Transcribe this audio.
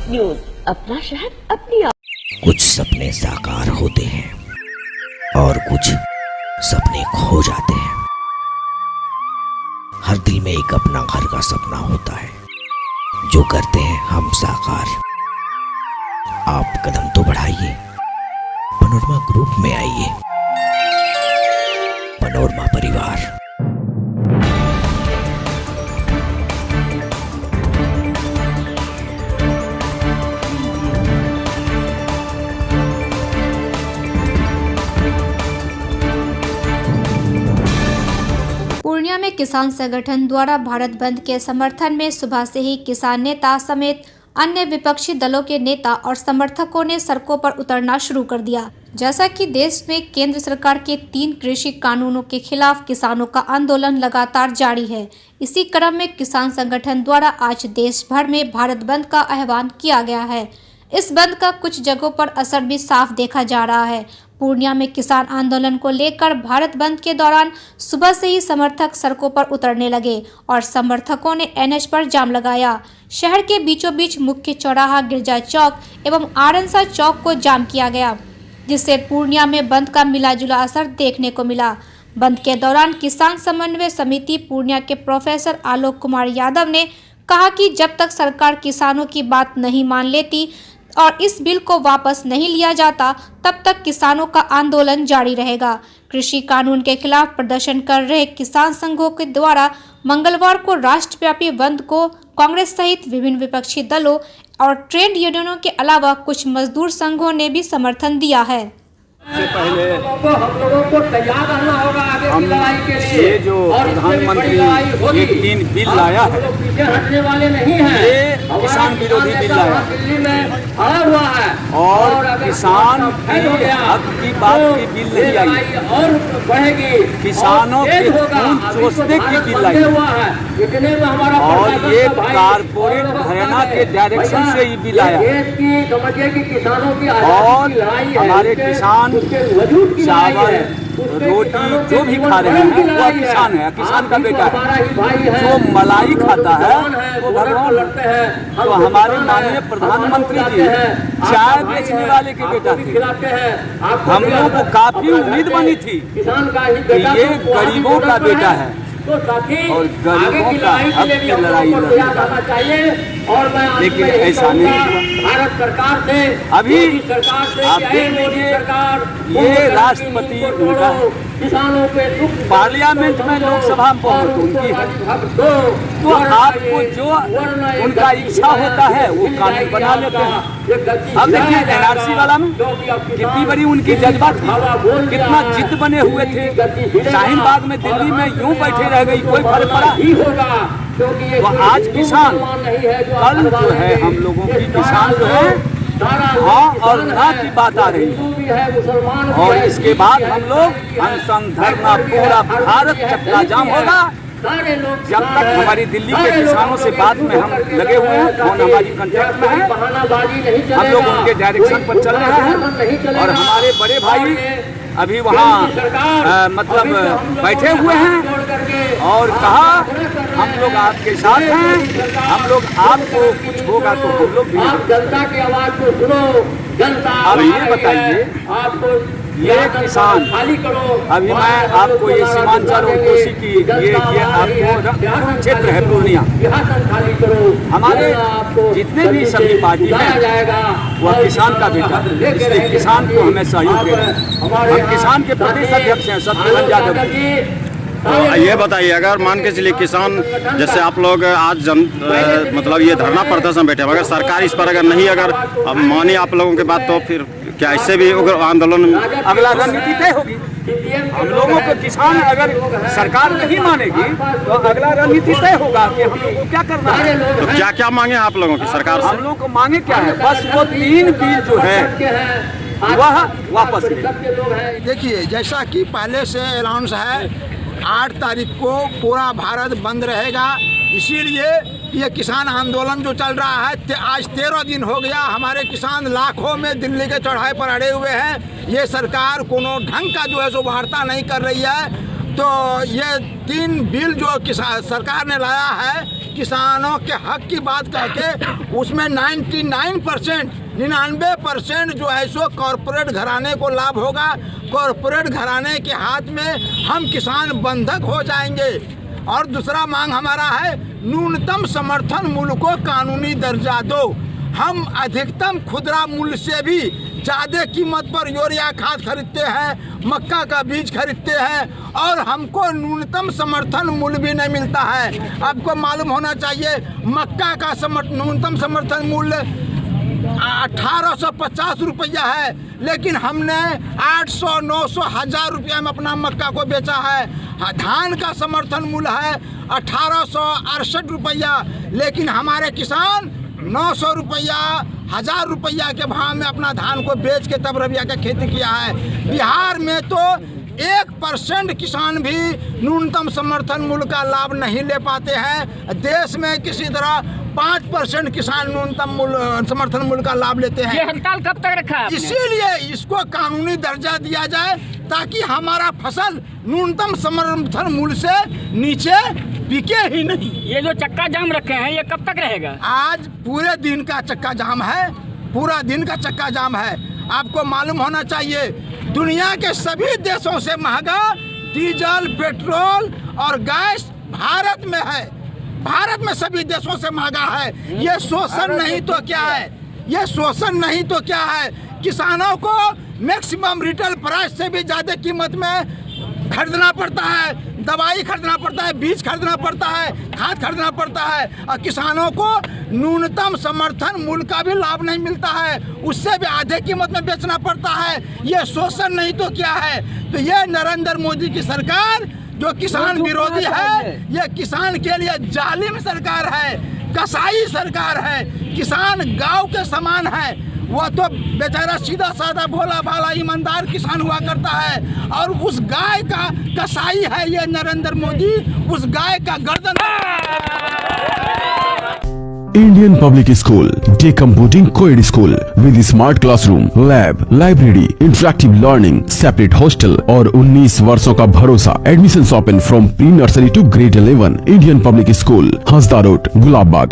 News, अपना शहर अपनी कुछ सपने साकार होते हैं और कुछ सपने खो जाते हैं। हर दिल में एक अपना घर का सपना होता है जो करते हैं हम साकार। आप कदम तो बढ़ाइए, पनोरमा ग्रुप में आइए। पनोरमा परिवार। पूर्णिया में किसान संगठन द्वारा भारत बंद के समर्थन में सुबह से ही किसान नेता समेत अन्य विपक्षी दलों के नेता और समर्थकों ने सड़कों पर उतरना शुरू कर दिया। जैसा कि देश में केंद्र सरकार के 3 कृषि कानूनों के खिलाफ किसानों का आंदोलन लगातार जारी है। इसी क्रम में किसान संगठन द्वारा आज देश भर में भारत बंद का आह्वान किया गया है। इस बंद का कुछ जगहों पर असर भी साफ देखा जा रहा है। पूर्णिया में किसान आंदोलन को लेकर भारत बंद के दौरान सुबह से ही समर्थक सड़कों पर उतरने लगे और समर्थकों ने एनएच पर जाम लगाया। शहर के बीचों बीच मुख्य चौराहा, गिरजा चौक एवं आरंसा चौक को जाम किया गया, जिससे पूर्णिया में बंद का मिला-जुला असर देखने को मिला। बंद के दौरान किसान समन्वय समिति पूर्णिया के प्रोफेसर आलोक कुमार यादव ने कहा कि जब तक सरकार किसानों की बात नहीं मान लेती और इस बिल को वापस नहीं लिया जाता, तब तक किसानों का आंदोलन जारी रहेगा। कृषि कानून के खिलाफ प्रदर्शन कर रहे किसान संघों के द्वारा मंगलवार को राष्ट्रव्यापी बंद को कांग्रेस सहित विभिन्न विपक्षी दलों और ट्रेड यूनियनों के अलावा कुछ मजदूर संघों ने भी समर्थन दिया है। से पहले हम लोगों को तैयार रहना होगा आगे की लड़ाई के लिए। ये जो प्रधानमंत्री एक 3 बिल लाया है, पीछे हटने वाले नहीं हैं। ये किसान विरोधी बिल लाया दिल्ली में आया हुआ है और किसान की हक की बात की बिल नहीं आई और बढ़ेगी। किसानों के खून चूसने की बिल लाई इतने में हमारा और ये कारपोरेट घराना के डायरेक्शन से ये बिल आया। समझिए कि किसानों की और हमारे किसान चावल रोटी जो भी खा रहे हैं वो किसान है, किसान का बेटा है। जो मलाई खाता है वो भगवान लगते हैं। तो हमारे माननीय प्रधानमंत्री जी चाय बेचने वाले के बेटा थे। हम लोगों को काफी उम्मीद बनी थी कि ये गरीबों का बेटा है और गरीबों का हक की लड़ाई लड़ेगा। और लेकिन ऐसा नहीं हुआ। भारत सरकार से अभी आप देख लीजिए, ये राष्ट्रपति उनका किसानों पे पार्लियामेंट में लोकसभा में पहुंच उनकी है। तो आपको जो उनका इच्छा होता है वो कानून बना लेते हैं। अब देखिए एनआरसी वाला में कितनी बड़ी उनकी जज्बा थी, कितना जिद बने हुए थे। शाहीन बाग में दिल्ली में यूं बैठे रह गई, कोई फर्क पड़ा ही होगा। तो आज किसान कल जो है हम लोगों की किसान जो है हाँ और ना की बात आ रही है। और इसके बाद हम लोग अनशन धरना पूरा भारत चक्का जाम होगा जब तक हमारी दिल्ली के किसानों से बात में हम लगे हुए हैं। फोन हमारी कांटेक्ट में है, हम लोग उनके डायरेक्शन पर चल रहे हैं और हमारे बड़े भाई अभी वहाँ मतलब बैठे हुए हैं और कहा हम लोग आपके साथ हैं, हम लोग आपको कुछ होगा तो हम लोग भी। आप जनता की आवाज को सुनो, जनता। अब ये बताइए ये किसान अभी मैं आपको ये सीमांचल और कोसी की ये आपको क्षेत्र है पूर्णिया, हमारे जितने भी सभी पार्टी हैं वह किसान का बेटा, इसलिए किसान को हमें सहयोग दे रहे हैं। हम किसान के प्रदेश अध्यक्ष हैं सत्यनारायण यादव। तो ये बताइए, अगर मान के चलिए किसान जैसे आप लोग आज मतलब ये धरना प्रदर्शन बैठे, अगर सरकार इस पर अगर नहीं अगर माने आप लोगों के बात, तो फिर क्या इससे भी आंदोलन अगला रणनीति तय होगी। हम लोगों को किसान अगर सरकार नहीं मानेगी तो अगला रणनीति तय होगा कि हम लोग को क्या करना है। तो क्या क्या मांगे आप लोगों की सरकार से? हम लोग को मांगे क्या है, बस वो 3 बिल जो है वह वापस। देखिए जैसा कि पहले से अनाउंस है 8 तारीख को पूरा भारत बंद रहेगा, इसीलिए ये किसान आंदोलन जो चल रहा है आज 13 दिन हो गया। हमारे किसान लाखों में दिल्ली के चौराहे पर अड़े हुए हैं। ये सरकार कोनो ढंग का जो है सो वार्ता नहीं कर रही है। तो ये 3 बिल जो किसान सरकार ने लाया है किसानों के हक की बात करके, उसमें 99% जो है सो कॉरपोरेट घराने को लाभ होगा। कॉरपोरेट घराने के हाथ में हम किसान बंधक हो जाएंगे। और दूसरा मांग हमारा है न्यूनतम समर्थन मूल्य को कानूनी दर्जा दो। हम अधिकतम खुदरा मूल्य से भी ज़्यादा कीमत पर यूरिया खाद खरीदते हैं, मक्का का बीज खरीदते हैं और हमको न्यूनतम समर्थन मूल्य भी नहीं मिलता है। आपको मालूम होना चाहिए मक्का का न्यूनतम समर्थन मूल्य 1850 रुपया है, लेकिन हमने 800, 900, 1000 रुपया में अपना मक्का को बेचा है। धान का समर्थन मूल्य है 1868 रुपया, लेकिन हमारे किसान 900 रुपया, 1000 रुपया के भाव में अपना धान को बेच के तब रबिया का खेती किया है। बिहार में तो 1% किसान भी न्यूनतम समर्थन मूल्य का लाभ नहीं ले पाते हैं। देश में किसी तरह 5% किसान न्यूनतम समर्थन मूल्य का लाभ लेते हैं। ये हड़ताल कब तक रखा है? इसीलिए इसको कानूनी दर्जा दिया जाए ताकि हमारा फसल न्यूनतम समर्थन मूल्य से नीचे बिके ही नहीं। ये जो चक्का जाम रखे हैं ये कब तक रहेगा? आज पूरे दिन का चक्का जाम है, पूरा दिन का चक्का जाम है। आपको मालूम होना चाहिए दुनिया के सभी देशों से महंगा डीजल, पेट्रोल और गैस भारत में है। भारत में सभी देशों से महंगा है। ये शोषण नहीं तो क्या है? ये शोषण नहीं तो क्या है? किसानों को मैक्सिमम रिटेल प्राइस से भी ज़्यादा कीमत में खरीदना पड़ता है, दवाई खरीदना पड़ता है, बीज खरीदना पड़ता है, खाद खरीदना पड़ता है और किसानों को न्यूनतम समर्थन मूल्य का भी लाभ नहीं मिलता है, उससे भी आधे कीमत में बेचना पड़ता है। ये शोषण नहीं तो क्या है? तो ये नरेंद्र मोदी की सरकार जो किसान विरोधी है, ये किसान के लिए जालिम सरकार है, कसाई सरकार है। किसान गांव के समान है, वो तो बेचारा सीधा साधा भोला भाला ईमानदार किसान हुआ करता है और उस गाय का कसाई है ये नरेंद्र मोदी, उस गाय का गर्दन। Indian Public School, Day Computing Co-ed School with smart classroom, lab, library, interactive learning, separate hostel और 19 वर्षों का भरोसा। Admissions open from pre-nursery to grade 11. Indian Public School, Hasda Road, Gulab Bagh।